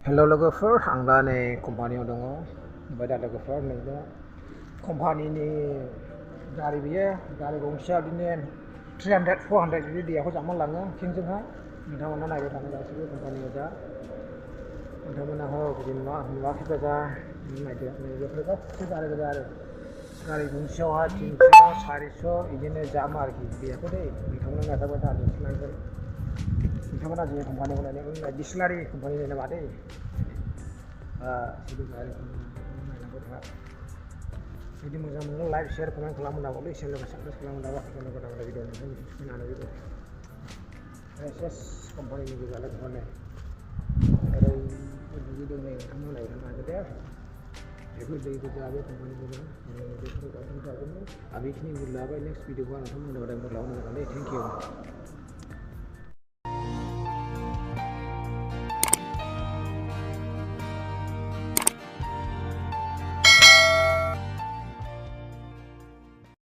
Hello Lwgwpwr, आं दा नै कम्पानियाव दङ। ओमफ्राय दा Lwgwpwr नैबे कम्पानिनि गारि बियो गारि गंसेया बिदिनो 300-400 बिदि दैयाखौ जामना लाङो थिंजोंहाय। नोंथांमोना नायबाय थानो गासिबो कम्पानियाव दा नोंथांमोना बिदि नुवाखैबा दा नायदो नैबेफोर गासिबो गारि गोजा आरो गारि गंसेयावहाय 300-400 बिदिनो जामो आरोखि दैयाखौ दै नोंथांमोना नाजाबाय था दिन्थिलांगोन। नोंथांमोना जे कम्पानिखौ नायनांगोन डिसलारि कम्पानि नायनाङा दै सिदि गारिखौ नायलांबाय था जुदि मोजां मोनो लाइक शेयार कमेन्ट खालामनो दाबावलै चेनेलखौ साबस्क्राइब खालामनो दाबा गोदान गोदान भिडिअ नोंथांमोनसिम सफैनो हानाय बायदि एसेस कम्पानिनि गोजा लोगोफोरनो ओरैबायदि दुगैदों नै नोंथांमोना नायबाय थानो हागोन दे बेफोर दै गोजा बे कम्पानि गोजा बेफोर गासैबो जागोन आं बेखिनि लाबाय नेक्स्ट भिडिअखौ आं नोंथांमोननो लाबोनो हागोन दे थेंक इउ